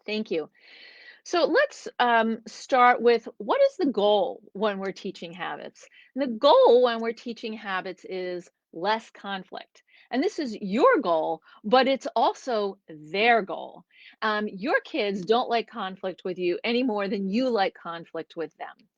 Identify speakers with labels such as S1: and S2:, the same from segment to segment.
S1: Thank you. So let's start with what is the goal when we're teaching habits? And the goal when we're teaching habits is less conflict. And this is your goal, but it's also their goal. Your kids don't like conflict with you any more than you like conflict with them.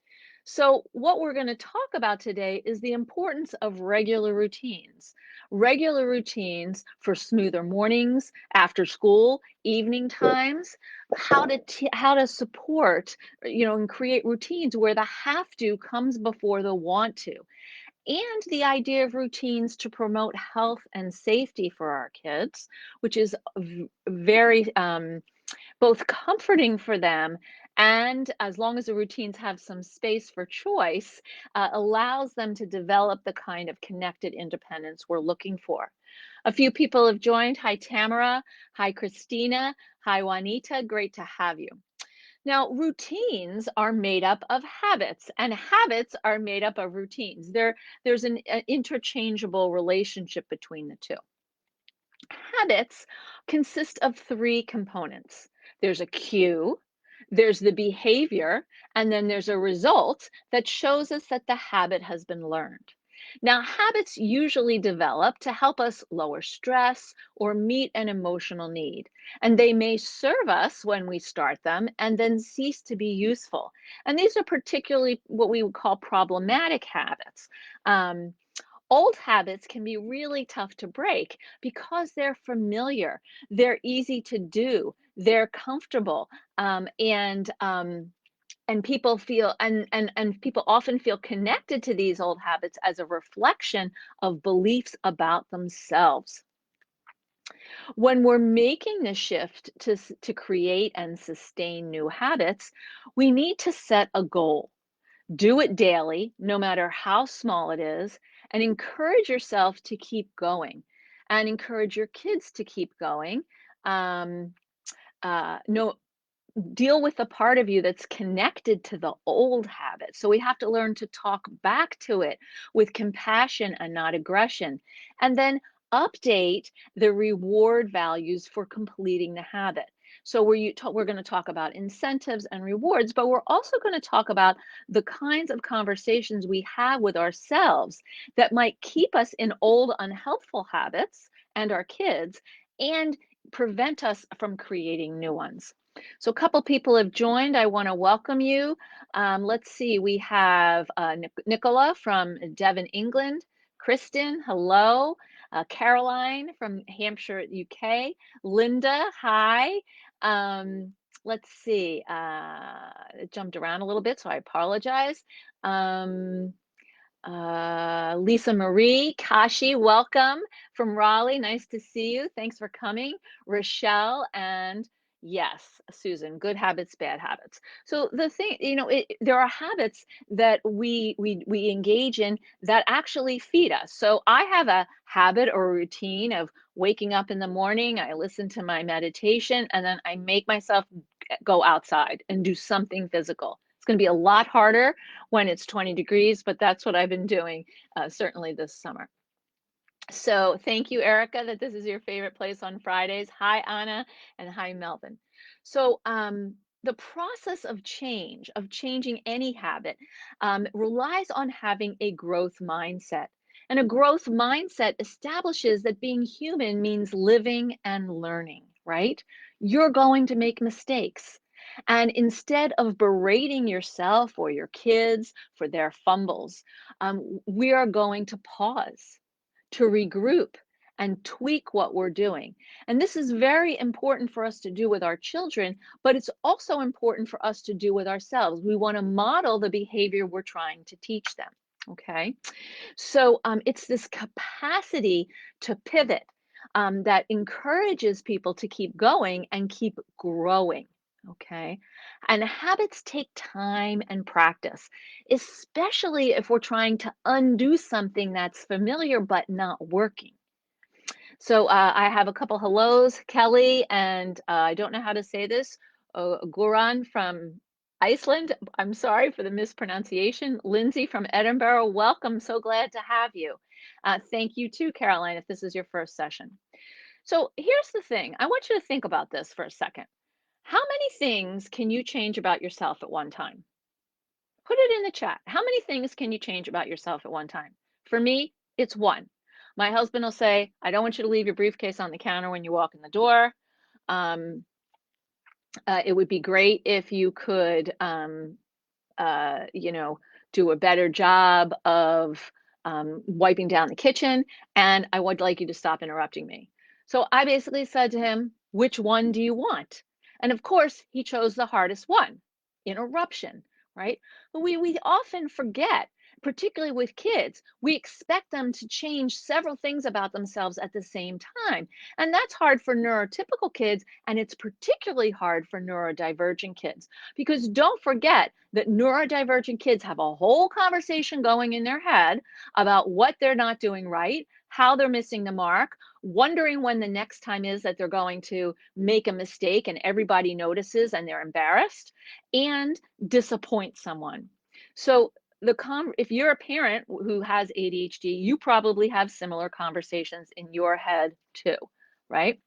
S1: So, what we're going to talk about today is the importance of regular routines. Regular routines for smoother mornings, after school, evening times, how to support, and create routines where the have to comes before the want to. And the idea of routines to promote health and safety for our kids, which is very both comforting for them and as long as the routines have some space for choice, allows them to develop the kind of connected independence we're looking for. A few people have joined. Hi, Tamara. Hi, Christina. Hi, Juanita. Great to have you. Now, routines are made up of habits, and habits are made up of routines. There's an interchangeable relationship between the two. Habits consist of three components. There's a cue, there's the behavior, and then there's a result that shows us that the habit has been learned. Now, habits usually develop to help us lower stress or meet an emotional need, and they may serve us when we start them and then cease to be useful. And these are particularly what we would call problematic habits. Um, Old habits can be really tough to break because they're familiar, they're easy to do, they're comfortable, and people feel and people often feel connected to these old habits as a reflection of beliefs about themselves. When we're making the shift to create and sustain new habits, we need to set a goal. Do it daily, no matter how small it is, and encourage yourself to keep going and encourage your kids to keep going. Um, no, deal with the part of you that's connected to the old habit. So we have to learn to talk back to it with compassion and not aggression. And then update the reward values for completing the habit. So we're going to talk about incentives and rewards, but we're also going to talk about the kinds of conversations we have with ourselves that might keep us in old unhelpful habits and our kids and prevent us from creating new ones. So a couple people have joined. I want to welcome you. Let's see. We have Nicola from Devon, England. Kristen, hello. Caroline from Hampshire, UK. Linda, hi. Let's see. It jumped around a little bit, so I apologize. Um, Lisa Marie, Kashi, welcome from Raleigh. Nice to see you. Thanks for coming. Rochelle and yes, Susan, good habits, bad habits. So the thing, there are habits that we engage in that actually feed us. So I have a habit or a routine of waking up in the morning, I listen to my meditation, and then I make myself go outside and do something physical. It's going to be a lot harder when it's 20 degrees, but that's what I've been doing certainly this summer. So thank you, Erica, that this is your favorite place on Fridays. Hi, Anna, and hi, Melvin. So the process of change, of changing any habit, relies on having a growth mindset. And a growth mindset establishes that being human means living and learning, right? You're going to make mistakes. And instead of berating yourself or your kids for their fumbles, we are going to pause to regroup and tweak what we're doing. And this is very important for us to do with our children, but it's also important for us to do with ourselves. We want to model the behavior we're trying to teach them. Okay. So it's this capacity to pivot that encourages people to keep going and keep growing. Okay. And habits take time and practice, especially if we're trying to undo something that's familiar but not working. So I have a couple hellos, Kelly, and I don't know how to say this, Goran from Iceland. I'm sorry for the mispronunciation. Lindsay from Edinburgh, welcome. So glad to have you. Thank you too, Caroline, if this is your first session. So here's the thing. I want you to think about this for a second. How many things can you change about yourself at one time? Put it in the chat. How many things can you change about yourself at one time? For me, it's one. My husband will say, I don't want you to leave your briefcase on the counter when you walk in the door. Um, it would be great if you could, you know, do a better job of wiping down the kitchen, and I would like you to stop interrupting me. So I basically said to him, which one do you want? And of course, he chose the hardest one, interruption, right? But we often forget, particularly with kids, we expect them to change several things about themselves at the same time. And that's hard for neurotypical kids, and it's particularly hard for neurodivergent kids. Because don't forget that neurodivergent kids have a whole conversation going in their head about what they're not doing right, how they're missing the mark, wondering when the next time is that they're going to make a mistake and everybody notices and they're embarrassed, and disappoint someone. So if you're a parent who has ADHD, you probably have similar conversations in your head too, right?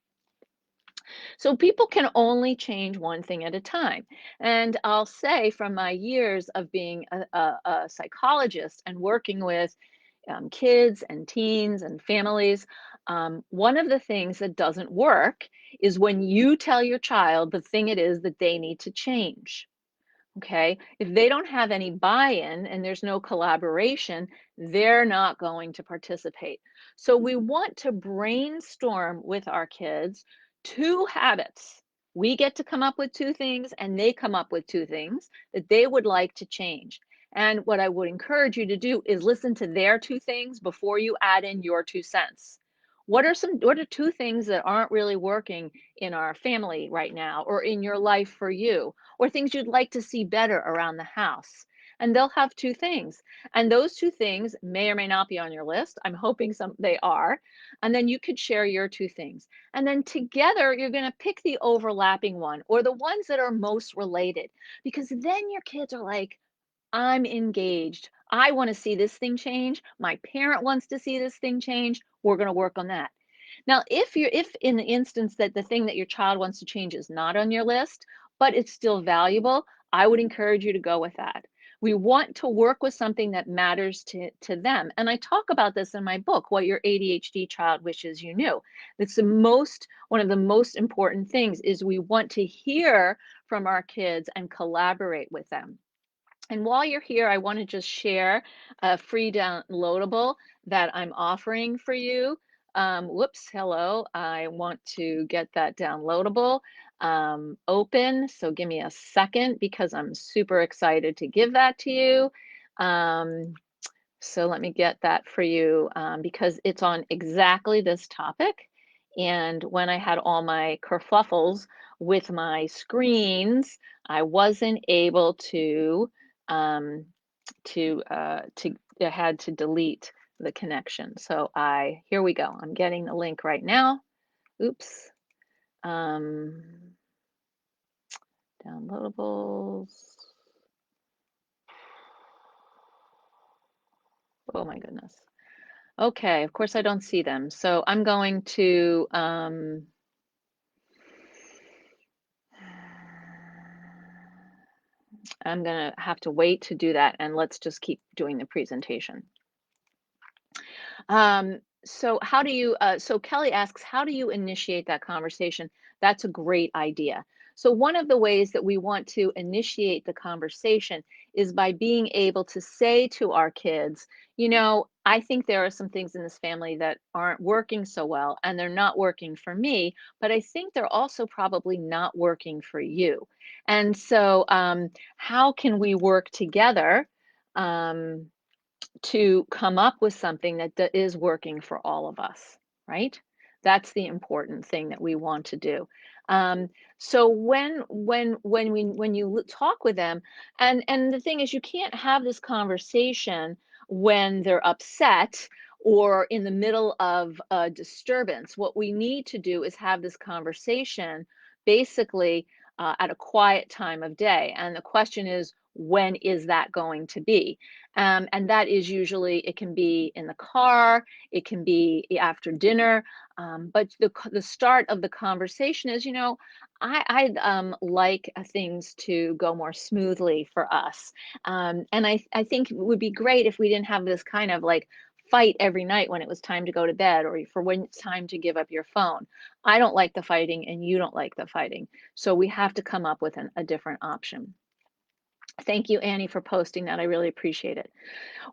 S1: So people can only change one thing at a time. And I'll say from my years of being a psychologist and working with kids and teens and families, one of the things that doesn't work is when you tell your child the thing it is that they need to change. Okay. If they don't have any buy in and there's no collaboration, they're not going to participate. So we want to brainstorm with our kids two habits. We get to come up with two things, and they come up with two things that they would like to change. And what I would encourage you to do is listen to their two things before you add in your 2 cents. What are two things that aren't really working in our family right now or in your life for you? Or things you'd like to see better around the house. And they'll have two things. And those two things may or may not be on your list. I'm hoping some they are. And then you could share your two things. And then together you're going to pick the overlapping one or the ones that are most related, because then your kids are like, I'm engaged. I want to see this thing change. My parent wants to see this thing change. We're going to work on that. Now, if in the instance that the thing that your child wants to change is not on your list, but it's still valuable, I would encourage you to go with that. We want to work with something that matters to them. And I talk about this in my book, What Your ADHD Child Wishes You Knew. It's one of the most important things is we want to hear from our kids and collaborate with them. And while you're here, I want to just share a free downloadable that I'm offering for you. Whoops, hello. I want to get that downloadable open. So give me a second because I'm super excited to give that to you. So let me get that for you because it's on exactly this topic. And when I had all my kerfuffles with my screens, I wasn't able um, I had to delete the connection. So here we go. I'm getting the link right now. Oops. Um, Downloadables. Oh my goodness. Okay, of course I don't see them. So I'm going to I'm going to have to wait to do that, and let's just keep doing the presentation. So Kelly asks, how do you initiate that conversation? That's a great idea. So one of the ways that we want to initiate the conversation is by being able to say to our kids, you know, I think there are some things in this family that aren't working so well, and they're not working for me, but I think they're also probably not working for you. And so how can we work together um, to come up with something that is working for all of us, right? That's the important thing that we want to do. So when you talk with them, and the thing is, you can't have this conversation when they're upset or in the middle of a disturbance. What we need to do is have this conversation basically at a quiet time of day. And the question is, when is that going to be? And that is usually, it can be in the car, it can be after dinner, but the start of the conversation is, I'd like things to go more smoothly for us. And I think it would be great if we didn't have this kind of like fight every night when it was time to go to bed or for when it's time to give up your phone. I don't like the fighting and you don't like the fighting. So we have to come up with a different option. Thank you, Annie, for posting that. I really appreciate it.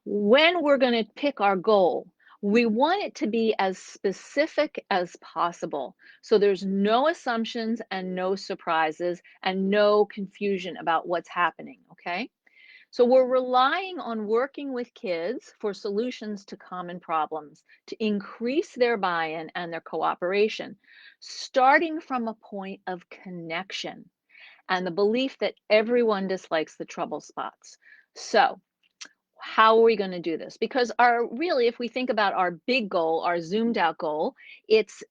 S1: When we're going to pick our goal, we want it to be as specific as possible. So there's no assumptions and no surprises and no confusion about what's happening. Okay. So we're relying on working with kids for solutions to common problems to increase their buy-in and their cooperation, starting from a point of connection and the belief that everyone dislikes the trouble spots. So how are we going to do this? Because really, if we think about our big goal, our zoomed out goal, it's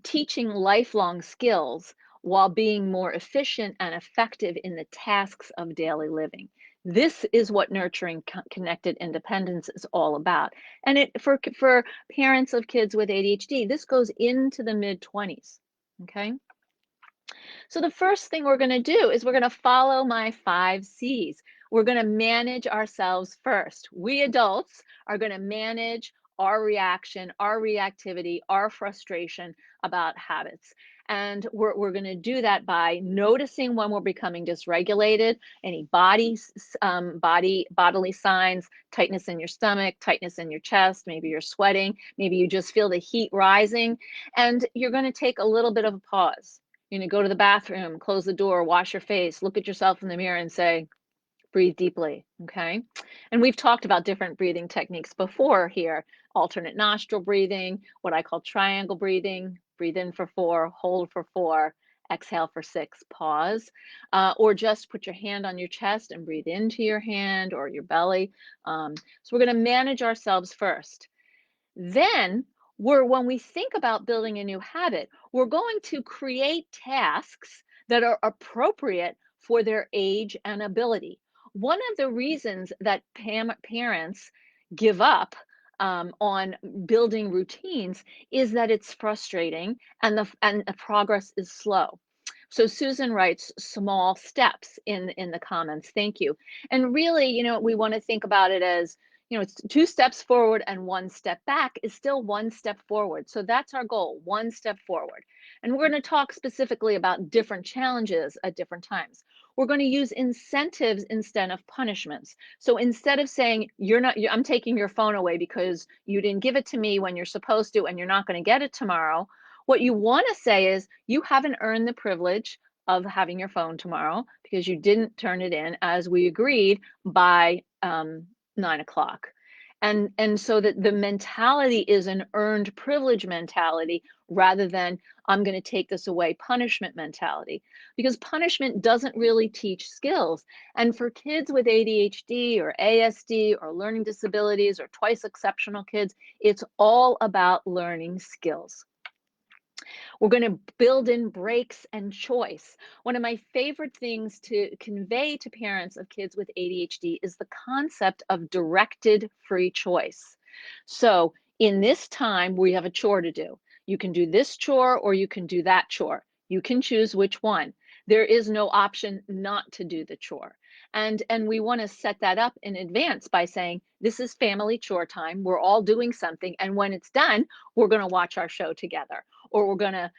S1: teaching lifelong skills while being more efficient and effective in the tasks of daily living. This is what nurturing connected independence is all about. And for parents of kids with ADHD, this goes into the mid-20s. Okay. So the first thing we're going to do is we're going to follow my 5 C's. We're going to manage ourselves first. We adults are going to manage our reaction, our reactivity, our frustration about habits. And we're going to do that by noticing when we're becoming dysregulated, any bodily signs, tightness in your stomach, tightness in your chest, maybe you're sweating, maybe you just feel the heat rising, and you're going to take a little bit of a pause. Go to the bathroom, close the door, wash your face, look at yourself in the mirror and say, breathe deeply. Okay. And we've talked about different breathing techniques before here: alternate nostril breathing, what I call triangle breathing, breathe in for 4, hold for 4, exhale for 6, pause, or just put your hand on your chest and breathe into your hand or your belly. So we're going to manage ourselves first. Then when we think about building a new habit, we're going to create tasks that are appropriate for their age and ability. One of the reasons that parents give up on building routines is that it's frustrating and the progress is slow. So Susan writes small steps in the comments. Thank you. And really, we want to think about it as, it's 2 steps forward and 1 step back is still 1 step forward. So that's our goal, 1 step forward. And we're going to talk specifically about different challenges at different times. We're going to use incentives instead of punishments. So instead of saying, I'm taking your phone away because you didn't give it to me when you're supposed to and you're not going to get it tomorrow, what you want to say is, you haven't earned the privilege of having your phone tomorrow because you didn't turn it in as we agreed by 9 o'clock. And so that the mentality is an earned privilege mentality rather than I'm going to take this away punishment mentality, because punishment doesn't really teach skills. And for kids with ADHD or ASD or learning disabilities or twice exceptional kids, it's all about learning skills. We're going to build in breaks and choice. One of my favorite things to convey to parents of kids with ADHD is the concept of directed free choice. So in this time, we have a chore to do. You can do this chore or you can do that chore. You can choose which one. There is no option not to do the chore. And we want to set that up in advance by saying, this is family chore time. We're all doing something. And when it's done, we're going to watch our show together, or we're going to,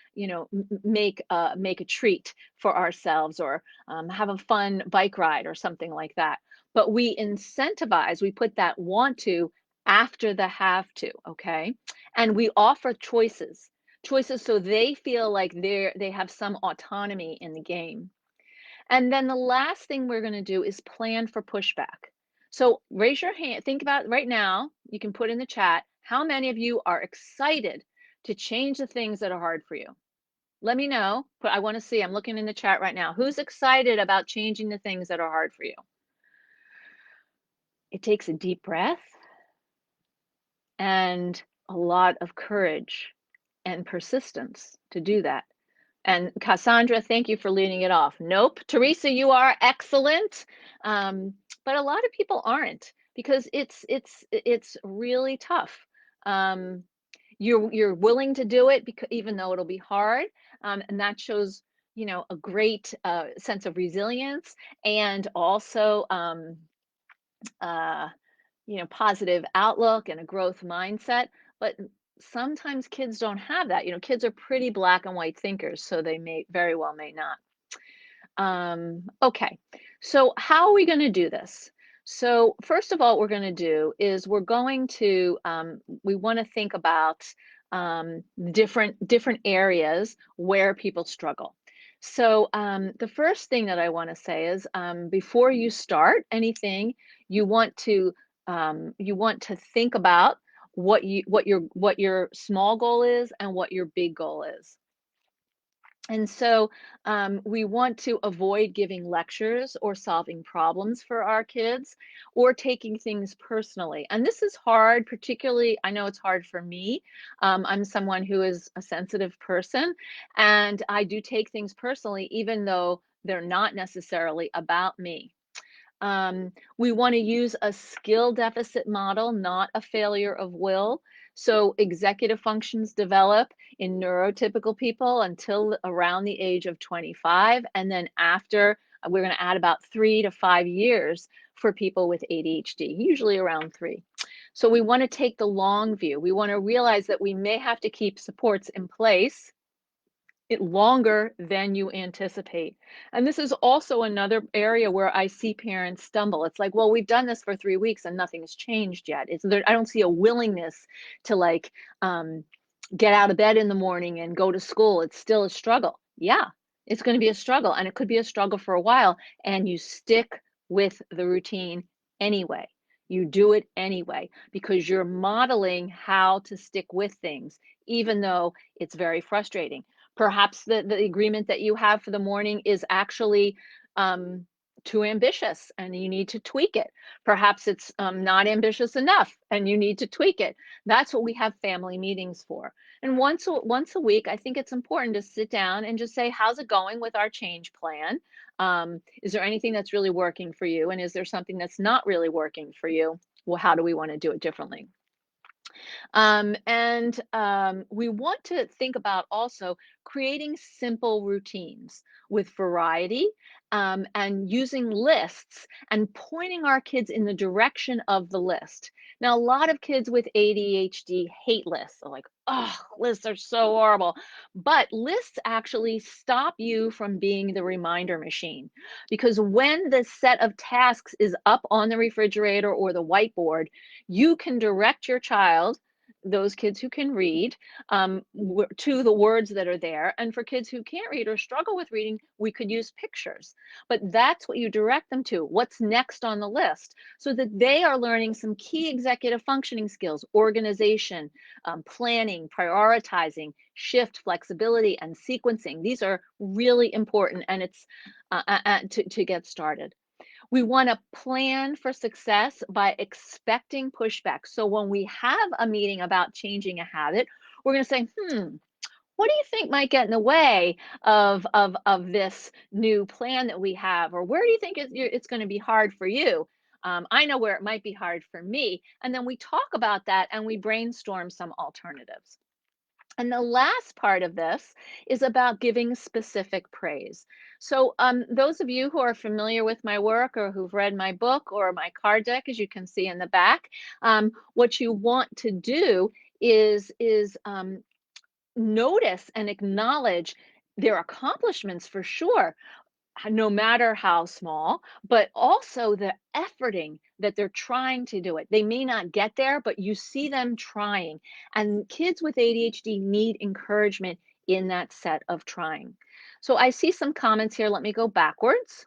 S1: make a treat for ourselves, or have a fun bike ride or something like that. But we incentivize, we put that want to after the have to, okay? And we offer choices so they feel like they have some autonomy in the game. And then the last thing we're going to do is plan for pushback. So raise your hand, think about right now, you can put in the chat, how many of you are excited to change the things that are hard for you? Let me know, but I want to see, I'm looking in the chat right now. Who's excited about changing the things that are hard for you? It takes a deep breath and a lot of courage and persistence to do that. And Cassandra, thank you for leading it off. Nope. Teresa, you are excellent. Um, but a lot of people aren't because it's really tough. Um, you're willing to do it because even though it'll be hard, and that shows, a great sense of resilience and also uh, positive outlook and a growth mindset. But sometimes kids don't have that. Kids are pretty black and white thinkers, so they may very well may not. Okay, so how are we going to do this? So first of all, what we're going to do is we want to think about different areas where people struggle. So the first thing that I want to say is before you start anything, you want to think about what your small goal is and what your big goal is. And so we want to avoid giving lectures or solving problems for our kids or taking things personally. And this is hard, particularly, I know it's hard for me. I'm someone who is a sensitive person, and I do take things personally, even though they're not necessarily about me. We want to use a skill deficit model, not a failure of will. So executive functions develop in neurotypical people until around the age of 25. And then after, we're going to add about 3 to 5 years for people with ADHD, usually around 3. So we want to take the long view. We want to realize that we may have to keep supports in place it longer than you anticipate. And this is also another area where I see parents stumble. It's like, well, we've done this for 3 weeks and nothing's changed yet. I don't see a willingness to get out of bed in the morning and go to school. It's still a struggle. Yeah, it's going to be a struggle, and it could be a struggle for a while, and you stick with the routine anyway. You do it anyway because you're modeling how to stick with things, even though it's very frustrating. Perhaps the agreement that you have for the morning is actually too ambitious and you need to tweak it. Perhaps it's not ambitious enough and you need to tweak it. That's what we have family meetings for. And once a week, I think it's important to sit down and just say, how's it going with our change plan? Is there anything that's really working for you? And is there something that's not really working for you? Well, how do we want to do it differently? And we want to think about also creating simple routines with variety and using lists and pointing our kids in the direction of the list. Now, a lot of kids with ADHD hate lists. They're like, oh, lists are so horrible. But lists actually stop you from being the reminder machine because when the set of tasks is up on the refrigerator or the whiteboard, you can direct your child those kids who can read to the words that are there. And for kids who can't read or struggle with reading, we could use pictures. But that's what you direct them to. What's next on the list? So that they are learning some key executive functioning skills, organization, planning, prioritizing, shift, flexibility, and sequencing. These are really important, and it's to get started. We want to plan for success by expecting pushback. So when we have a meeting about changing a habit, we're going to say, what do you think might get in the way of this new plan that we have? Or where do you think it's going to be hard for you? I know where it might be hard for me. And then we talk about that and we brainstorm some alternatives. And the last part of this is about giving specific praise. So those of you who are familiar with my work or who've read my book or my card deck, as you can see in the back, what you want to do is notice and acknowledge their accomplishments for sure, no matter how small, but also the efforting that they're trying to do it. They may not get there, but you see them trying. And kids with ADHD need encouragement in that set of trying. So I see some comments here. Let me go backwards.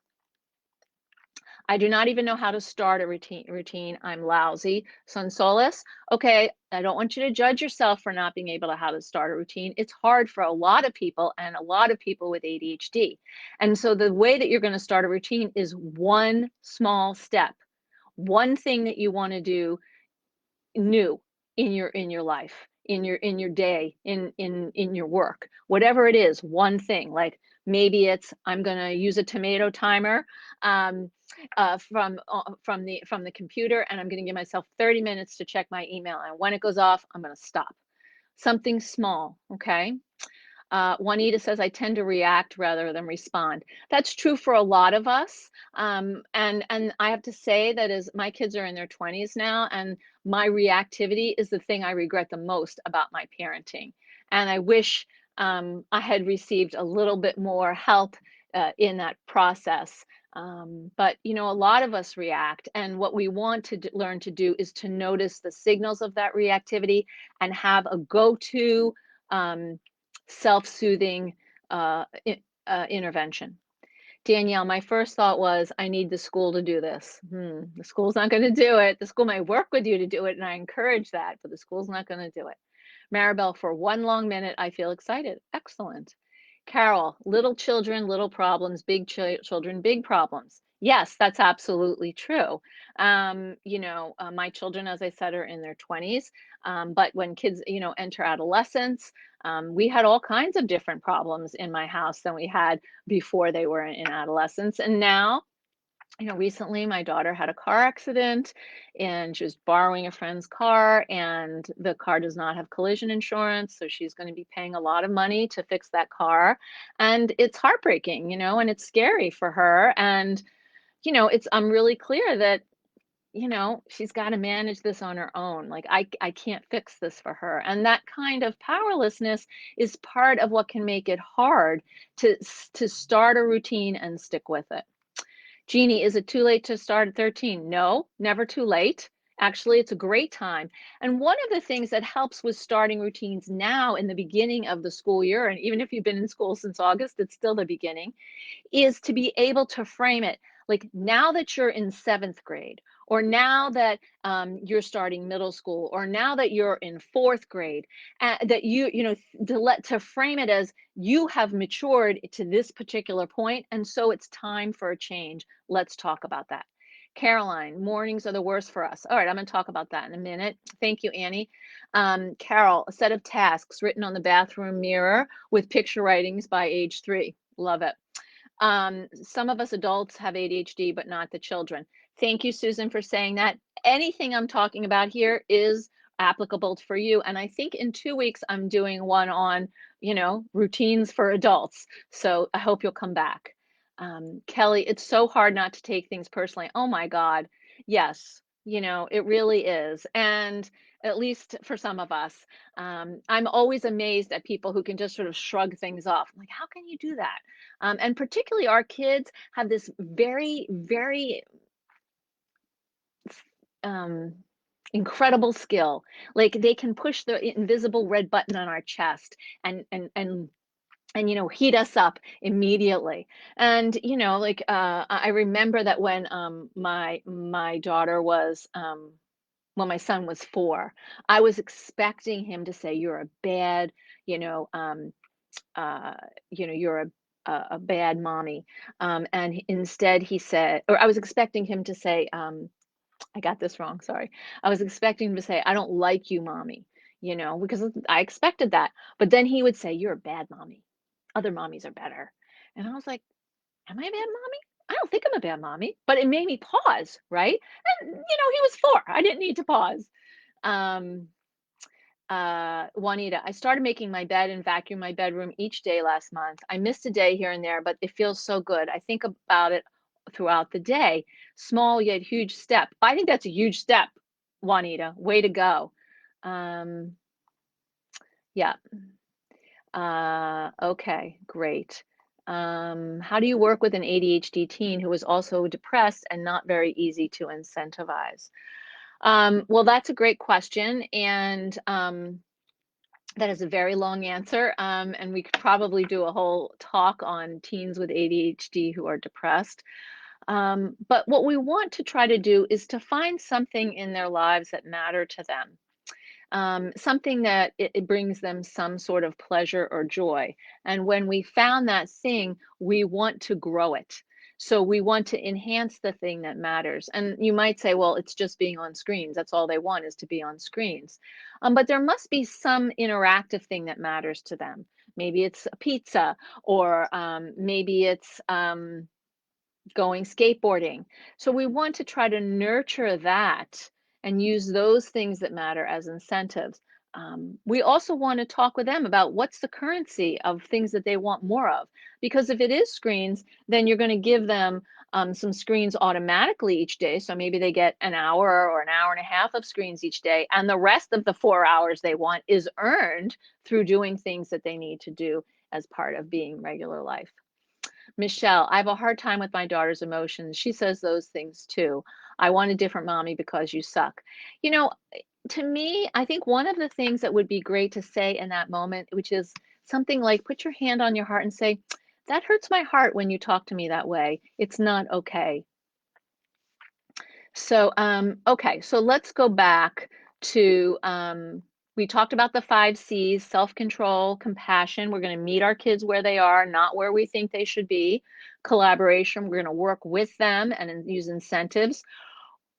S1: I do not even know how to start a routine. I'm lousy. Sun Solace. Okay, I don't want you to judge yourself for not being able to how to start a routine. It's hard for a lot of people and a lot of people with ADHD. And so the way that you're going to start a routine is one small step. One thing that you want to do new in your life. in your day, in your work, whatever it is, one thing. Like maybe it's I'm going to use a tomato timer um, from the computer, and I'm going to give myself 30 minutes to check my email. And when it goes off, I'm going to stop. Something small, okay? Juanita says, I tend to react rather than respond. That's true for a lot of us. And I have to say that as my kids are in their 20s now, and my reactivity is the thing I regret the most about my parenting. And I wish I had received a little bit more help in that process. But you know, a lot of us react, and what we want to learn to do is to notice the signals of that reactivity and have a go-to um, self-soothing intervention. Danielle, my first thought was, I need the school to do this. The school's not going to do it. The school might work with you to do it, and I encourage that, but the school's not going to do it. Maribel, for one long minute, I feel excited. Excellent. Carol, little children, little problems, big children, big problems. Yes, that's absolutely true. You know, my children, as I said, are in their 20s. But when kids, you know, enter adolescence, we had all kinds of different problems in my house than we had before they were in adolescence. And now, you know, recently my daughter had a car accident and she was borrowing a friend's car, and the car does not have collision insurance. So she's going to be paying a lot of money to fix that car. And it's heartbreaking, you know, and it's scary for her. And, you know, I'm really clear that, you know, she's got to manage this on her own. Like I can't fix this for her. And that kind of powerlessness is part of what can make it hard to start a routine and stick with it. Jeannie, is it too late to start at 13? No, never too late. Actually, it's a great time. And one of the things that helps with starting routines now in the beginning of the school year, and even if you've been in school since August, it's still the beginning, is to be able to frame it like now that you're in seventh grade, or now that you're starting middle school, or now that you're in fourth grade, that you know, to frame it as you have matured to this particular point, and so it's time for a change. Let's talk about that. Caroline, mornings are the worst for us. All right, I'm going to talk about that in a minute. Thank you, Annie. Carol, a set of tasks written on the bathroom mirror with picture writings by age 3. Love it. Some of us adults have ADHD, but not the children. Thank you, Susan, for saying that. Anything I'm talking about here is applicable for you. And I think in 2 weeks, I'm doing one on, you know, routines for adults. So I hope you'll come back. Kelly, it's so hard not to take things personally. Oh my God. Yes, you know, it really is. And at least for some of us, I'm always amazed at people who can just sort of shrug things off. I'm like, how can you do that? And particularly our kids have this very, very um, incredible skill. Like they can push the invisible red button on our chest and you know, heat us up immediately. And you know, like I remember that when my daughter was when my son was 4, I was expecting him to say, "You're a bad," you know, uh, you know, "You're a bad mommy," and instead he said, or I was expecting him to say, I got this wrong, sorry. I was expecting him to say, "I don't like you, mommy," you know, because I expected that. But then he would say, "You're a bad mommy. Other mommies are better." And I was like, "Am I a bad mommy? I don't think I'm a bad mommy." But it made me pause, right? And you know, he was 4. I didn't need to pause. Um, Juanita, I started making my bed and vacuum my bedroom each day last month. I missed a day here and there, but it feels so good. I think about it throughout the day. Small yet huge step. I think that's a huge step, Juanita. Way to go. Um, yeah. Okay, great. How do you work with an ADHD teen who is also depressed and not very easy to incentivize? Well, that's a great question. And that is a very long answer, and we could probably do a whole talk on teens with ADHD who are depressed. But what we want to try to do is to find something in their lives that matter to them, something that it brings them some sort of pleasure or joy. And when we found that thing, we want to grow it. So we want to enhance the thing that matters. And you might say, well, it's just being on screens. That's all they want is to be on screens. But there must be some interactive thing that matters to them. Maybe it's a pizza, or maybe it's going skateboarding. So we want to try to nurture that and use those things that matter as incentives. We also want to talk with them about what's the currency of things that they want more of. Because if it is screens, then you're going to give them some screens automatically each day. So maybe they get an hour or an hour and a half of screens each day, and the rest of the 4 hours they want is earned through doing things that they need to do as part of being regular life. Michelle, I have a hard time with my daughter's emotions. She says those things too. I want a different mommy because you suck. You know, to me, I think one of the things that would be great to say in that moment, which is something like put your hand on your heart and say, that hurts my heart when you talk to me that way. It's not okay. So, okay, so let's go back to we talked about the 5 C's: self-control, compassion. We're going to meet our kids where they are, not where we think they should be. Collaboration, we're going to work with them and use incentives.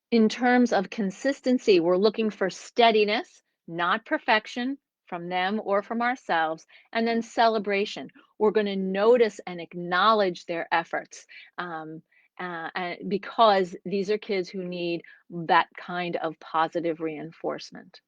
S1: In terms of consistency, we're looking for steadiness, not perfection from them or from ourselves. And then celebration, we're going to notice and acknowledge their efforts. And because these are kids who need that kind of positive reinforcement.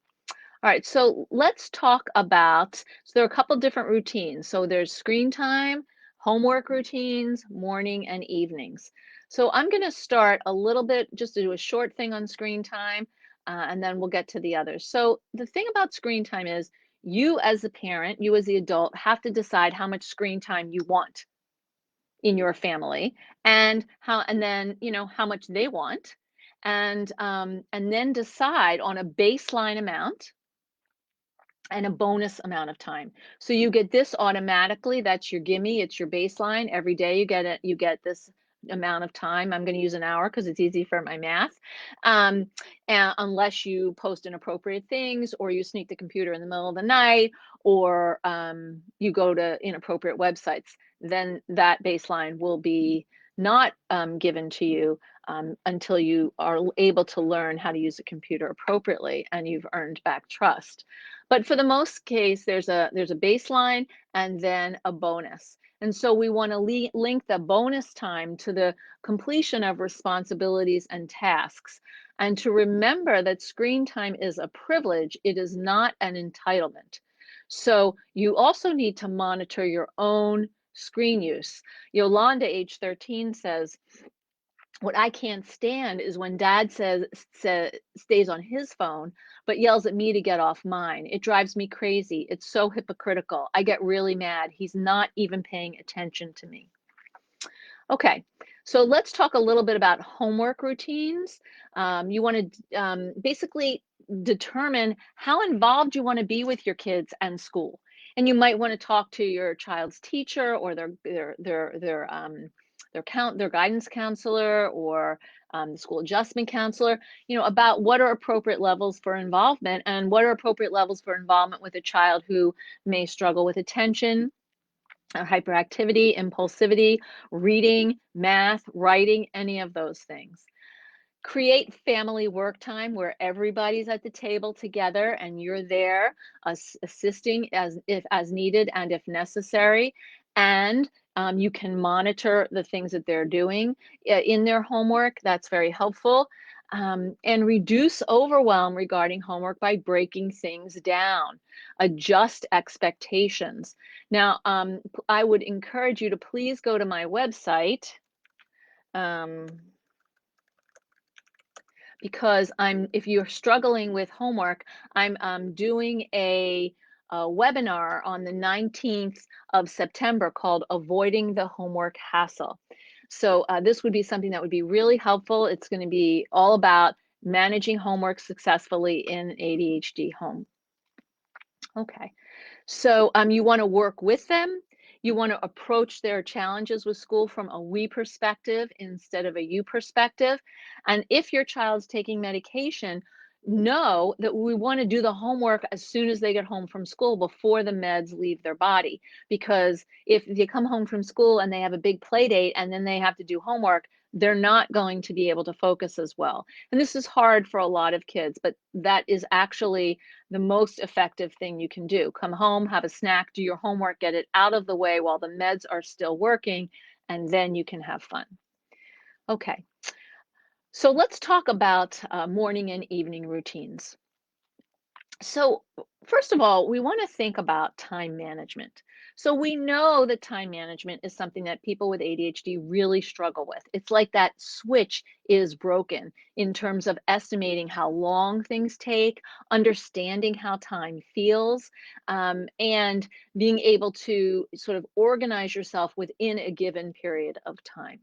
S1: All right, so let's talk about, so there are a couple different routines. So there's screen time, homework routines, morning and evenings. So I'm going to start a little bit, just to do a short thing on screen time, and then we'll get to the others. So the thing about screen time is you as a parent, you as the adult, have to decide how much screen time you want in your family, and then how much they want, and then decide on a baseline amount and a bonus amount of time. So you get this automatically. That's your gimme. It's your baseline. Every day you get it. You get this amount of time. I'm going to use an hour because it's easy for my math. And unless you post inappropriate things, or you sneak the computer in the middle of the night, or you go to inappropriate websites, then that baseline will be not given to you until you are able to learn how to use a computer appropriately and you've earned back trust. But for the most case, there's a baseline and then a bonus. And so we want to link the bonus time to the completion of responsibilities and tasks. And to remember that screen time is a privilege, it is not an entitlement. So you also need to monitor your own screen use. Yolanda, age 13, says, what I can't stand is when dad stays on his phone, but yells at me to get off mine. It drives me crazy. It's so hypocritical. I get really mad. He's not even paying attention to me. Okay, so let's talk a little bit about homework routines. You want to basically determine how involved you want to be with your kids and school. And you might want to talk to your child's teacher or their guidance counselor, or the school adjustment counselor, about what are appropriate levels for involvement and what are appropriate levels for involvement with a child who may struggle with attention, hyperactivity, impulsivity, reading, math, writing, any of those things. Create family work time where everybody's at the table together and you're there assisting as needed and if necessary. And you can monitor the things that they're doing in their homework. That's very helpful. And reduce overwhelm regarding homework by breaking things down. Adjust expectations. Now, I would encourage you to please go to my website. Because if you're struggling with homework, I'm doing a webinar on the 19th of September called Avoiding the Homework Hassle. So this would be something that would be really helpful. It's going to be all about managing homework successfully in ADHD home. Okay, so you want to work with them. You want to approach their challenges with school from a we perspective instead of a you perspective. And if your child's taking medication, know that we want to do the homework as soon as they get home from school before the meds leave their body. Because if they come home from school and they have a big play date and then they have to do homework, they're not going to be able to focus as well. And this is hard for a lot of kids, but that is actually the most effective thing you can do. Come home, have a snack, do your homework, get it out of the way while the meds are still working, and then you can have fun. Okay, so let's talk about morning and evening routines. So, first of all, we want to think about time management. So, we know that time management is something that people with ADHD really struggle with. It's like that switch is broken in terms of estimating how long things take, understanding how time feels, and being able to sort of organize yourself within a given period of time.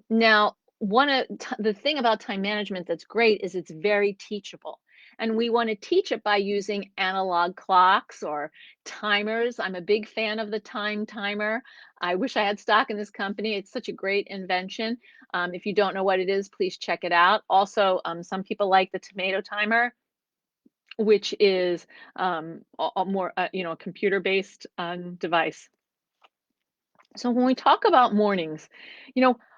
S1: Now, the thing about time management that's great is it's very teachable. And we want to teach it by using analog clocks or timers. I'm a big fan of the time timer. I wish I had stock in this company. It's such a great invention. If you don't know what it is, please check it out. Also, some people like the tomato timer, which is a more, a computer-based device. So when we talk about mornings,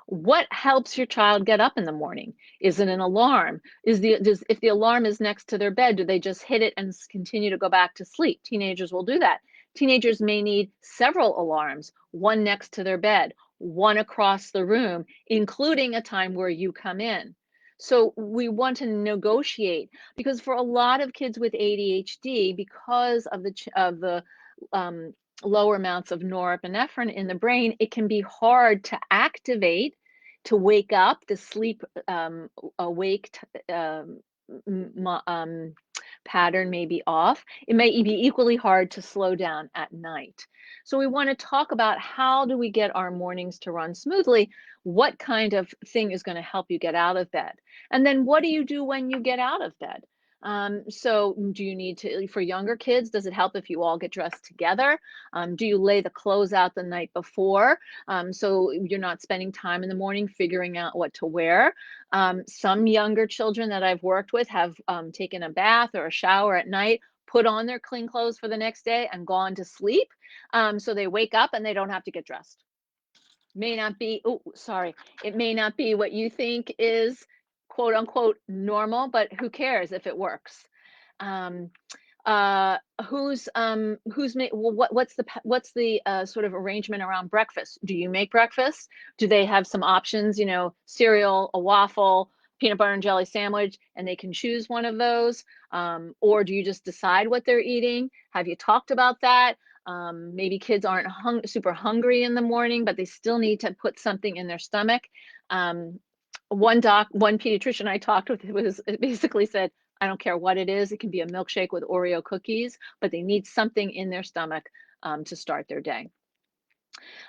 S1: what helps your child get up in the morning? Is it an alarm? If the alarm is next to their bed, do they just hit it and continue to go back to sleep? Teenagers will do that. Teenagers may need several alarms, one next to their bed, one across the room, including a time where you come in. So we want to negotiate because for a lot of kids with ADHD, because of the um, lower amounts of norepinephrine in the brain, it can be hard to activate, to wake up. The sleep awake pattern may be off. It may be equally hard to slow down at night. So we want to talk about how do we get our mornings to run smoothly? What kind of thing is going to help you get out of bed? And then what do you do when you get out of bed? So do you need to, for younger kids, does it help if you all get dressed together? Do you lay the clothes out the night before? So you're not spending time in the morning figuring out what to wear. Some younger children that I've worked with have taken a bath or a shower at night, put on their clean clothes for the next day and gone to sleep. So they wake up and they don't have to get dressed. May not be, oh, sorry, it may not be what you think is quote unquote normal, but who cares if it works? Um, what's the sort of arrangement around breakfast? Do you make breakfast? Do they have some options, cereal, a waffle, peanut butter and jelly sandwich, and they can choose one of those? Or do you just decide what they're eating? Have you talked about that? Maybe kids aren't super hungry in the morning, but they still need to put something in their stomach. One pediatrician I talked with basically said, I don't care what it is. It can be a milkshake with Oreo cookies, but they need something in their stomach to start their day.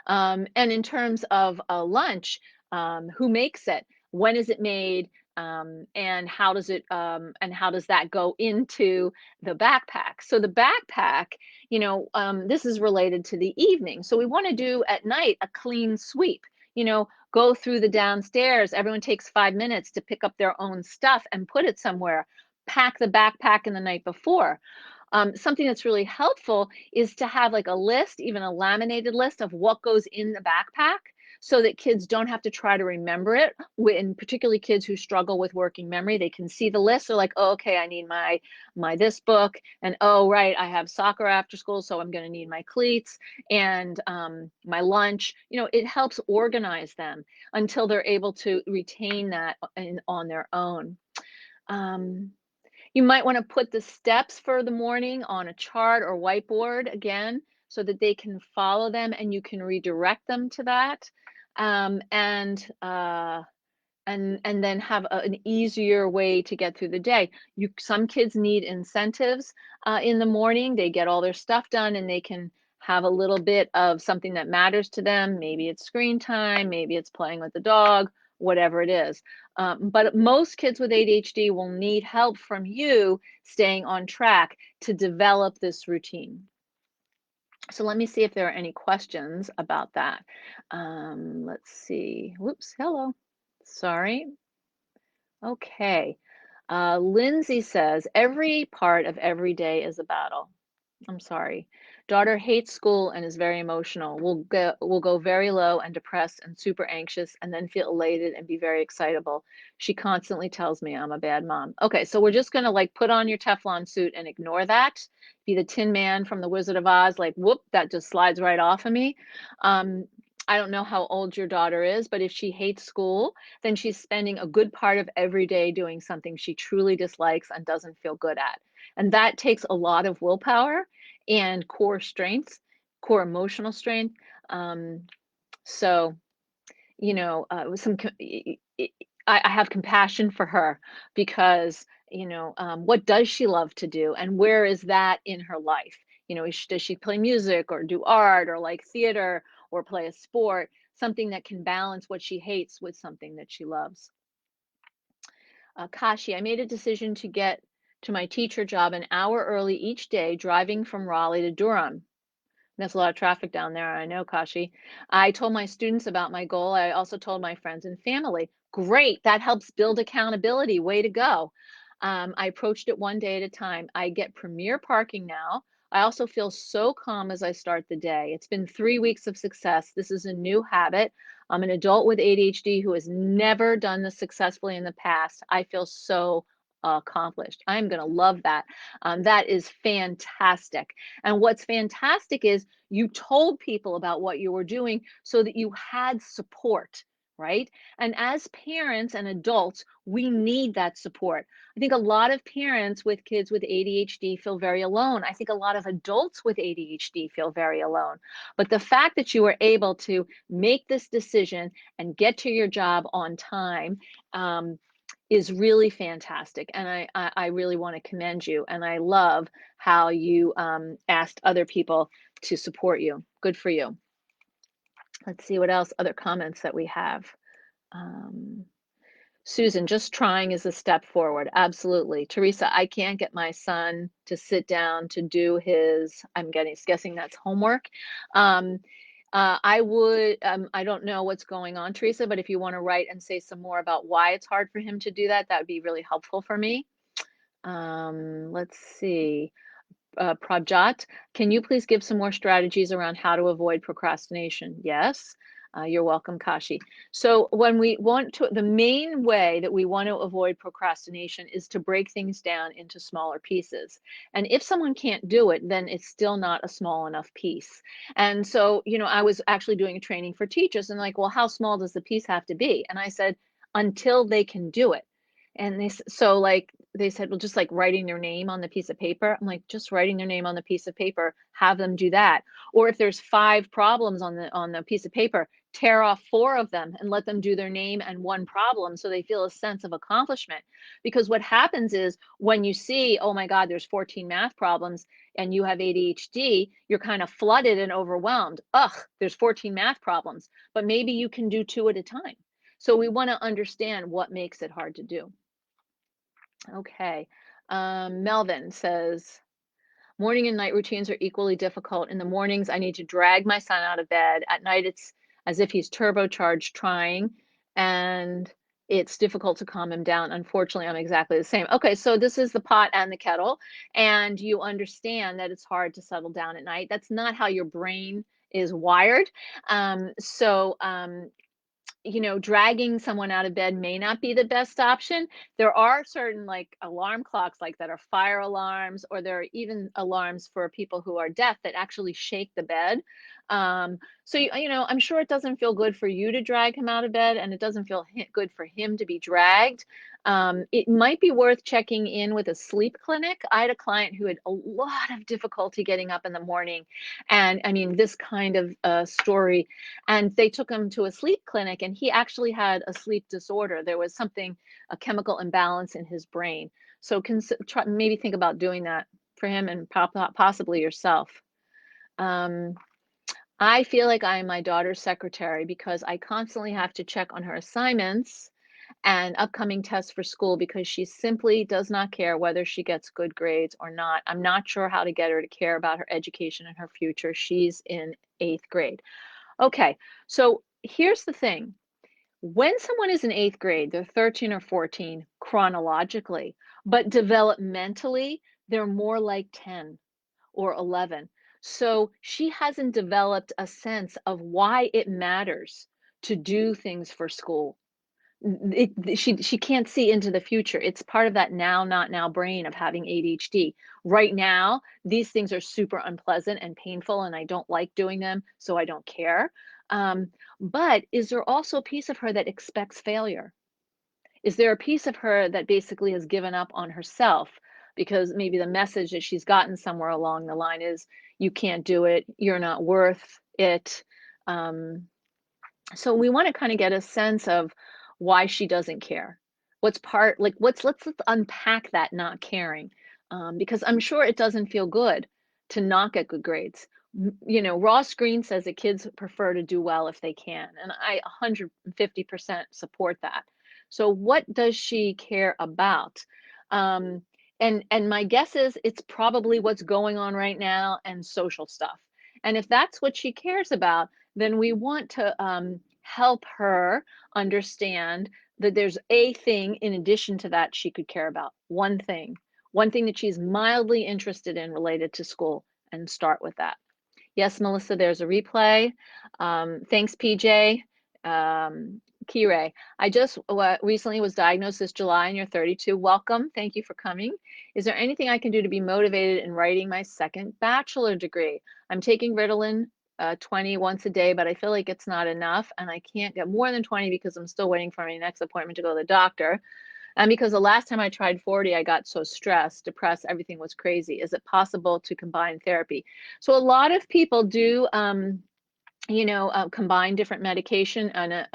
S1: And in terms of a lunch, who makes it? When is it made? And how does that go into the backpack? So the backpack, this is related to the evening. So we want to do at night a clean sweep. Go through the downstairs. Everyone takes 5 minutes to pick up their own stuff and put it somewhere. Pack the backpack in the night before. Something that's really helpful is to have like a list, even a laminated list of what goes in the backpack so that kids don't have to try to remember it. When particularly kids who struggle with working memory, they can see the list. They're like, oh, okay, I need my this book, and oh, right, I have soccer after school, so I'm going to need my cleats and my lunch. It helps organize them until they're able to retain that on their own. You might want to put the steps for the morning on a chart or whiteboard again so that they can follow them and you can redirect them to that. And then have an easier way to get through the day. Some kids need incentives in the morning. They get all their stuff done and they can have a little bit of something that matters to them. Maybe it's screen time, maybe it's playing with the dog, whatever it is. But most kids with ADHD will need help from you staying on track to develop this routine. So let me see if there are any questions about that. Let's see. Whoops, hello. Sorry. Okay. Lindsay says, every part of every day is a battle. I'm sorry. Daughter hates school and is very emotional. Will go very low and depressed and super anxious and then feel elated and be very excitable. She constantly tells me I'm a bad mom. Okay, so we're just gonna like put on your Teflon suit and ignore that. Be the Tin Man from the Wizard of Oz, like whoop, that just slides right off of me. Um, I don't know how old your daughter is, but if she hates school, then she's spending a good part of every day doing something she truly dislikes and doesn't feel good at. And that takes a lot of willpower and core strengths, core emotional strength. Um, so, with I have compassion for her because, what does she love to do and where is that in her life? Does she play music or do art or like theater or play a sport? Something that can balance what she hates with something that she loves. Kashi, I made a decision to get to my teacher job an hour early each day, driving from Raleigh to Durham. There's a lot of traffic down there, I know, Kashi. I told my students about my goal. I also told my friends and family. Great, that helps build accountability. Way to go. I approached it one day at a time. I get premier parking now. I also feel so calm as I start the day. It's been 3 weeks of success. This is a new habit. I'm an adult with ADHD who has never done this successfully in the past. I feel so accomplished. I'm going to love that. That is fantastic. And what's fantastic is you told people about what you were doing so that you had support, right? And as parents and adults, we need that support. I think a lot of parents with kids with ADHD feel very alone. I think a lot of adults with ADHD feel very alone. But the fact that you were able to make this decision and get to your job on time, is really fantastic. And I really want to commend you. And I love how you asked other people to support you. Good for you. Let's see what else, other comments that we have. Um, Susan, just trying is a step forward. Absolutely. Teresa, I can't get my son to sit down to do his, guessing that's homework. Um, I don't know what's going on, Teresa, but if you want to write and say some more about why it's hard for him to do that, that would be really helpful for me. Let's see. Prabjot, can you please give some more strategies around how to avoid procrastination? Yes. You're welcome, Kashi. So when we want to, the main way that we want to avoid procrastination is to break things down into smaller pieces. And if someone can't do it, then it's still not a small enough piece. And so, I was actually doing a training for teachers and like, well, how small does the piece have to be? And I said, until they can do it. And so like they said, well, just like writing their name on the piece of paper. I'm like, just writing their name on the piece of paper, have them do that. Or if there's 5 problems on the piece of paper, tear off 4 of them and let them do their name and 1 problem so they feel a sense of accomplishment. Because what happens is when you see, oh my God, there's 14 math problems and you have ADHD, you're kind of flooded and overwhelmed. Ugh, there's 14 math problems, but maybe you can do 2 at a time. So we want to understand what makes it hard to do. Okay. Melvin says, morning and night routines are equally difficult. In the mornings, I need to drag my son out of bed. At night, it's as if he's turbocharged trying, and it's difficult to calm him down. Unfortunately, I'm exactly the same. Okay, so this is the pot and the kettle, and you understand that it's hard to settle down at night. That's not how your brain is wired. Dragging someone out of bed may not be the best option. There are certain like alarm clocks like that are fire alarms, or there are even alarms for people who are deaf that actually shake the bed. So I'm sure it doesn't feel good for you to drag him out of bed, and it doesn't feel good for him to be dragged. It might be worth checking in with a sleep clinic. I had a client who had a lot of difficulty getting up in the morning, and I mean this kind of story, and they took him to a sleep clinic, and he actually had a sleep disorder. There was something, a chemical imbalance in his brain. So maybe think about doing that for him and possibly yourself. I feel like I am my daughter's secretary because I constantly have to check on her assignments and upcoming tests for school because she simply does not care whether she gets good grades or not. I'm not sure how to get her to care about her education and her future. She's in 8th grade. Okay, so here's the thing. When someone is in 8th grade, they're 13 or 14 chronologically, but developmentally, they're more like 10 or 11. So she hasn't developed a sense of why it matters to do things for school. She can't see into the future. It's part of that now, not now brain of having ADHD. Right now, these things are super unpleasant and painful, and I don't like doing them, so I don't care. Um, but is there also a piece of her that expects failure? Is there a piece of her that basically has given up on herself because maybe the message that she's gotten somewhere along the line is, you can't do it, you're not worth it. Um, so we want to kind of get a sense of why she doesn't care. What's part like what's let's unpack that not caring, because I'm sure it doesn't feel good to not get good grades. Ross Green says that kids prefer to do well if they can, and I 150% support that. So what does she care about? Um, and my guess is it's probably what's going on right now and social stuff. And if that's what she cares about, then we want to help her understand that there's a thing in addition to that she could care about. One thing that she's mildly interested in related to school, and start with that. Yes, Melissa, there's a replay. Thanks, PJ. Kiray, I just recently was diagnosed this July and you're 32. Welcome. Thank you for coming. Is there anything I can do to be motivated in writing my second bachelor degree? I'm taking Ritalin 20 once a day, but I feel like it's not enough and I can't get more than 20 because I'm still waiting for my next appointment to go to the doctor. And because the last time I tried 40, I got so stressed, depressed, everything was crazy. Is it possible to combine therapy? So a lot of people do, combine different medication and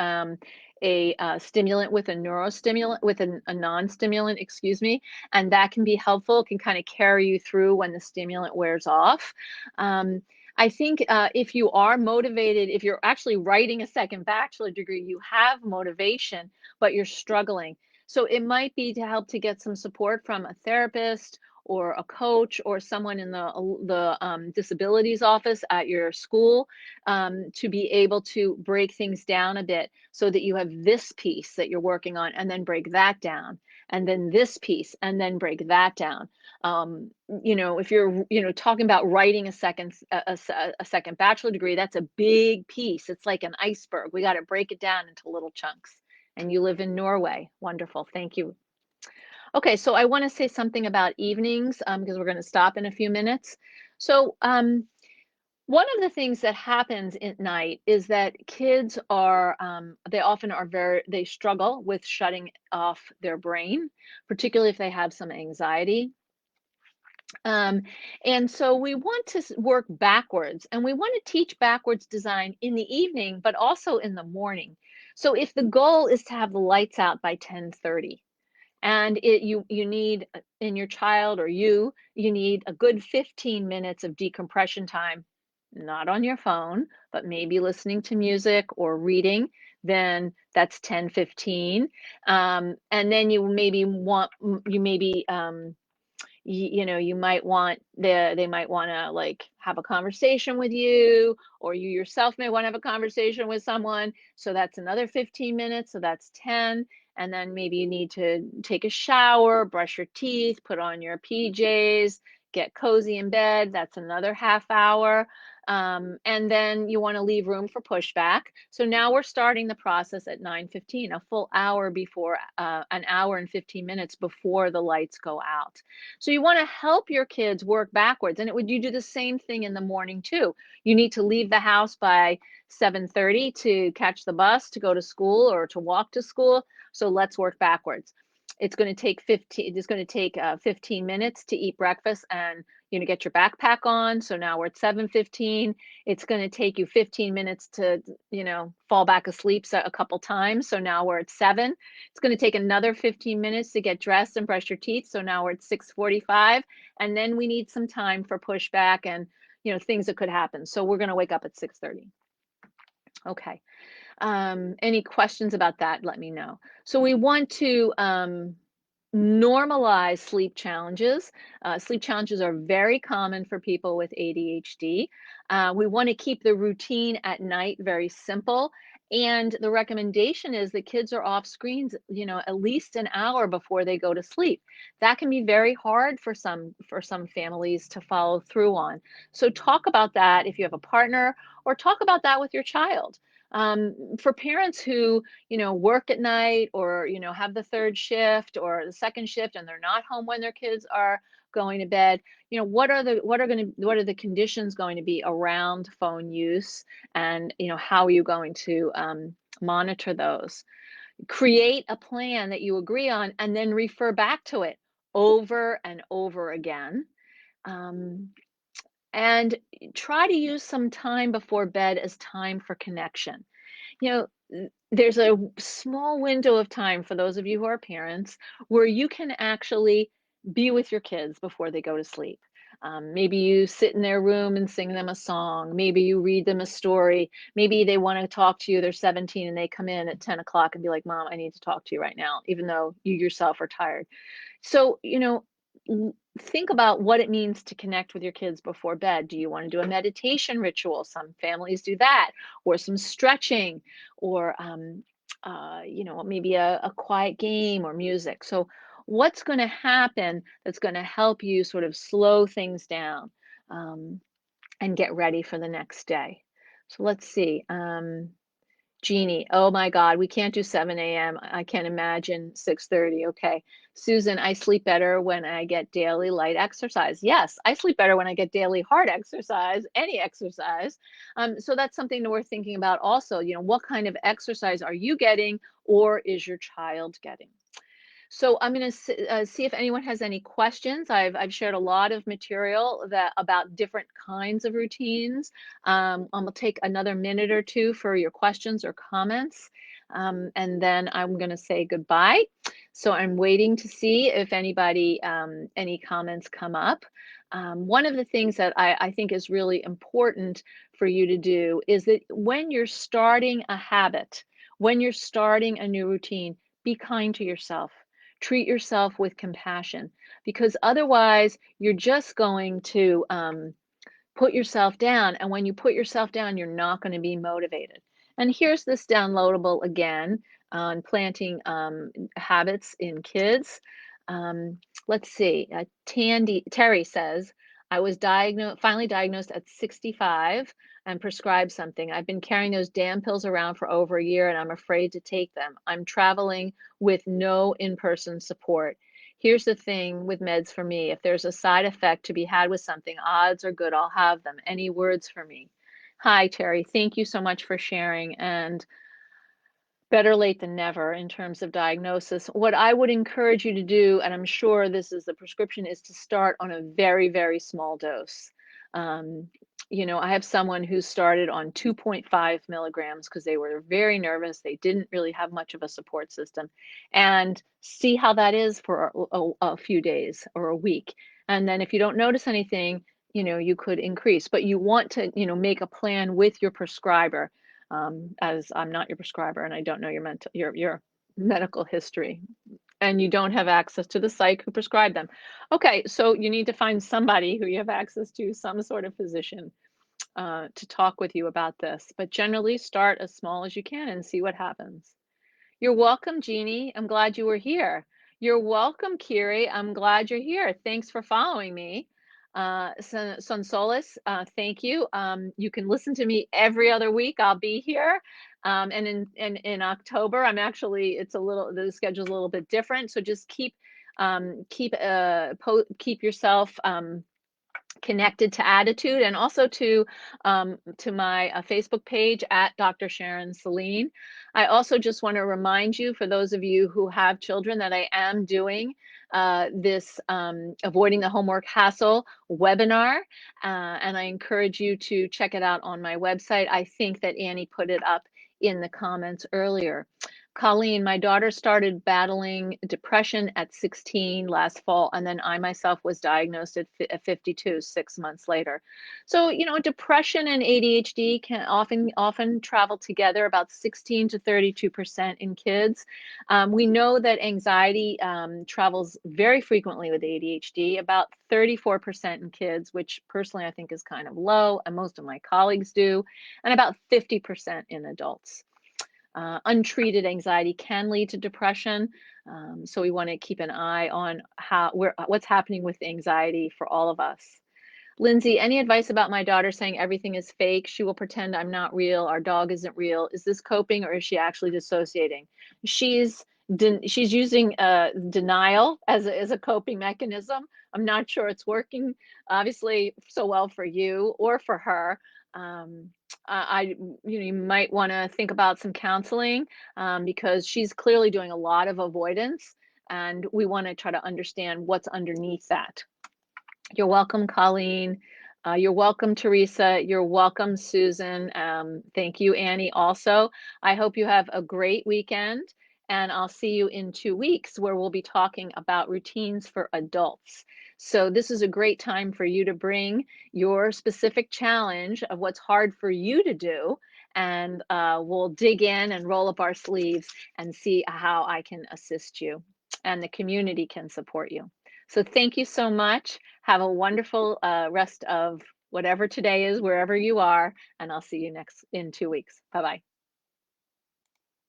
S1: a stimulant with a neurostimulant, with a non-stimulant, excuse me, and that can be helpful, can kind of carry you through when the stimulant wears off. I think if you are motivated, if you're actually writing a second bachelor degree, you have motivation, but you're struggling. So it might be to help to get some support from a therapist or a coach or someone in the disabilities office at your school, to be able to break things down a bit so that you have this piece that you're working on and then break that down and then this piece and then break that down. If you're talking about writing a second bachelor degree, that's a big piece. It's like an iceberg. We got to break it down into little chunks. And you live in Norway. Wonderful. Thank you. Okay, so I want to say something about evenings, because we're going to stop in a few minutes. So one of the things that happens at night is that kids are, they often are they struggle with shutting off their brain, particularly if they have some anxiety. Um, and so we want to work backwards, and we want to teach backwards design in the evening, but also in the morning. So if the goal is to have the lights out by 10:30, and you need in your child or you need a good 15 minutes of decompression time, not on your phone, but maybe listening to music or reading, then that's 10:15. And then you might want they might want to like have a conversation with you, or you yourself may want to have a conversation with someone, so that's another 15 minutes, so that's 10. And then maybe you need to take a shower, brush your teeth, put on your PJs, get cozy in bed, that's another half hour. And then you want to leave room for pushback. So now we're starting the process at 9:15, a full hour before, an hour and 15 minutes before the lights go out. So you want to help your kids work backwards. And you do the same thing in the morning too. You need to leave the house by 7:30 to catch the bus to go to school or to walk to school. So let's work backwards. It's going to take 15 minutes to eat breakfast and get your backpack on. So now we're at 7:15. It's going to take you 15 minutes to fall back asleep a couple times. So now we're at 7. It's going to take another 15 minutes to get dressed and brush your teeth. So now we're at 6:45. And then we need some time for pushback and things that could happen. So we're going to wake up at 6:30. Okay. Any questions about that, let me know. So we want to normalize sleep challenges. Sleep challenges are very common for people with ADHD. We want to keep the routine at night very simple And the recommendation is that kids are off screens, at least an hour before they go to sleep. That can be very hard for some families to follow through on. So talk about that if you have a partner, or talk about that with your child. For parents who, work at night, or, have the third shift or the second shift, and they're not home when their kids are going to bed, what are the conditions going to be around phone use, and how are you going to monitor those? Create a plan that you agree on, and then refer back to it over and over again. um, and try to use some time before bed as time for connection. There's a small window of time for those of you who are parents where you can actually be with your kids before they go to sleep. Maybe you sit in their room and sing them a song. Maybe you read them a story. Maybe they want to talk to you. They're 17 and they come in at 10 o'clock and be like, Mom, I need to talk to you right now, even though you yourself are tired. So, think about what it means to connect with your kids before bed. Do you want to do a meditation ritual? Some families do that, or some stretching, or, maybe a quiet game or music. So, what's going to happen that's going to help you sort of slow things down, um, and get ready for the next day? So, let's see. Jeannie, oh my God, we can't do 7 a.m. I can't imagine 6:30. Okay. Susan, I sleep better when I get daily light exercise. Yes, I sleep better when I get daily hard exercise, any exercise. So that's something that we're thinking about also. What kind of exercise are you getting, or is your child getting? So I'm going to see if anyone has any questions. I've shared a lot of material about different kinds of routines. I'm going to take another minute or two for your questions or comments, and then I'm going to say goodbye. So I'm waiting to see if any comments come up. One of the things that I think is really important for you to do is that when you're starting a habit, when you're starting a new routine, be kind to yourself. Treat yourself with compassion, because otherwise you're just going to put yourself down. And when you put yourself down, you're not going to be motivated. And here's this downloadable again on planting habits in kids. Um, let's see. Terry says, I was finally diagnosed at 65 and prescribed something. I've been carrying those damn pills around for over a year and I'm afraid to take them. I'm traveling with no in-person support. Here's the thing with meds for me. If there's a side effect to be had with something, odds are good I'll have them. Any words for me? Hi, Terry. Thank you so much for sharing. And better late than never in terms of diagnosis. What I would encourage you to do, and I'm sure this is the prescription, is to start on a very, very small dose. Um, I have someone who started on 2.5 milligrams because they were very nervous. They didn't really have much of a support system, and see how that is for a few days or a week. And then if you don't notice anything, you could increase, but you want to, make a plan with your prescriber, as I'm not your prescriber and I don't know your medical history, and you don't have access to the psych who prescribed them. Okay, so you need to find somebody who you have access to, some sort of physician, to talk with you about this. But generally, start as small as you can and see what happens. You're welcome, Jeannie. I'm glad you were here. You're welcome, Kiri. I'm glad you're here. Thanks for following me. Sonsolis, thank you. You can listen to me every other week. I'll be here. And in October, the schedule's a little bit different. So just keep yourself connected to Attitude, and also to my Facebook page at Dr. Sharon Saline. I also just want to remind you, for those of you who have children, that I am doing this Avoiding the Homework Hassle webinar, and I encourage you to check it out on my website. I think that Annie put it up in the comments earlier. Colleen, my daughter started battling depression at 16 last fall, and then I myself was diagnosed at 52, 6 months later. So, depression and ADHD can often travel together, about 16 to 32% in kids. We know that anxiety travels very frequently with ADHD, about 34% in kids, which personally I think is kind of low, and most of my colleagues do, and about 50% in adults. Untreated anxiety can lead to depression. So we want to keep an eye on what's happening with anxiety for all of us. Lindsay, any advice about my daughter saying everything is fake? She will pretend I'm not real. Our dog isn't real. Is this coping or is she actually dissociating? She's she's using denial as a coping mechanism. I'm not sure it's working, obviously, so well for you or for her. Um, you might want to think about some counseling because she's clearly doing a lot of avoidance, and we want to try to understand what's underneath that. You're welcome, Colleen. You're welcome, Teresa. You're welcome, Susan. Thank you, Annie, also. I hope you have a great weekend, and I'll see you in 2 weeks where we'll be talking about routines for adults. So, this is a great time for you to bring your specific challenge of what's hard for you to do, and we'll dig in and roll up our sleeves and see how I can assist you, and the community can support you. So, thank you so much. Have a wonderful rest of whatever today is, wherever you are, and I'll see you next in 2 weeks. Bye bye.